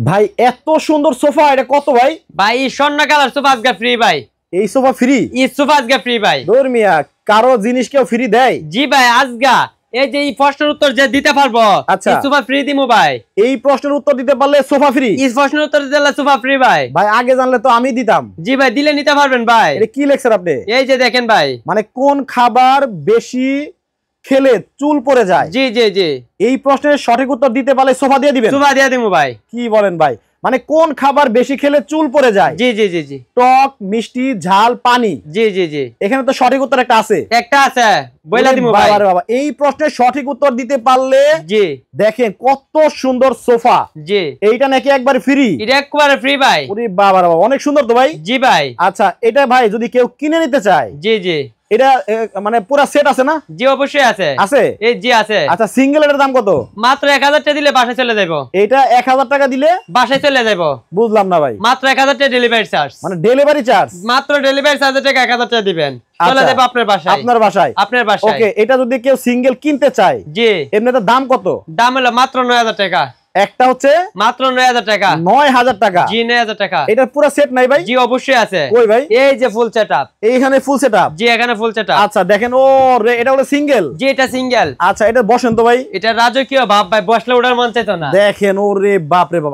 ভাই এত সুন্দর সোফা, এটা কত ভাই? ভাই স্বর্ণ কালার সোফা আজকে ফ্রি ভাই। এই সোফা ফ্রি? এই সোফা আজকে ফ্রি ভাই। দূর মিয়া, কারো জিনিস কেউ ফ্রি দেয়? জি ভাই, আজগা এই যে এই প্রশ্নের উত্তর যে দিতে পারবো, আচ্ছা, এই সোফা ফ্রি দিমু ভাই। এই প্রশ্নের উত্তর দিতে পারলে সোফা ফ্রি? এই প্রশ্নের উত্তর দিলে সোফা ফ্রি ভাই। ভাই আগে জানলে তো আমি দিতাম। জি ভাই, দিলে নিতে পারবেন ভাই। এটা কি লেখছেন আপনি? এই যে দেখেন ভাই, মানে কোন খাবার বেশি খেলে চুল পড়ে যায়? জি জি জি, এই প্রশ্নের সঠিক উত্তর দিতে পারলে সোফা দিয়ে দিবেন? সোফা দিয়ে দিমু ভাই। কি বলেন ভাই? মানে কোন খাবার বেশি খেলে চুল পড়ে যায়? জি জি জি জি, টক, মিষ্টি, ঝাল, পানি? জি জি জি, এখানে তো সঠিক উত্তর একটা আছে। একটা আছে, বইলা দিমু ভাই। বাবা বাবা, এই প্রশ্নের সঠিক উত্তর দিতে পারলে জি দেখেন কত সুন্দর সোফা। জি, এইটা নাকি একবার ফ্রি? এটা একবারে ফ্রি ভাই। ওরে বাবা বাবা, অনেক সুন্দর তো ভাই। জি ভাই। আচ্ছা, এটা ভাই যদি কেউ কিনে নিতে চায়, জি জি, এটা মানে পুরো সেট আছে না? জি অবশ্যই আছে। আছে? এই জি আছে। আচ্ছা, সিঙ্গেল এর দাম কত? মাত্র 1000 টাকা দিলে বাসায় চলে যাবো। এটা 1000 টাকা দিলে বাসায় চলে যাবো। বুঝলাম না ভাই। মাত্র 1000 টাকা ডেলিভারি চার্জ। মানে ডেলিভারি চার্জ? মাত্র ডেলিভারি চার্জের টাকা 1000 টাকা দিবেন, চলে যাবে আপনার বাসায়। আপনার বাসায়? আপনার বাসায়। ওকে, এটা যদি কেউ সিঙ্গেল কিনতে চায়, জি, এমনিতে দাম কত? দাম হলো মাত্র 9000 টাকা। একটা হচ্ছে মাত্র 9000 টাকা। 9000 টাকা? জি 9000 টাকা। এটা পুরো সেট নাই ভাই? জি অবশ্যই আছে। কই ভাই? এই যে ফুল সেটআপ। এইখানে ফুল সেটআপ? জি এখানে ফুল সেটআপ। আচ্ছা দেখেন, ও রে, এটা হলো সিঙ্গেল? জি এটা সিঙ্গেল। আচ্ছা, এটা বসেন তো ভাই। এটা রাজকীয় ভাব ভাই, বসলে ওঠার মন চাইতো না। দেখেন, ওরে বাপ রে বাপ।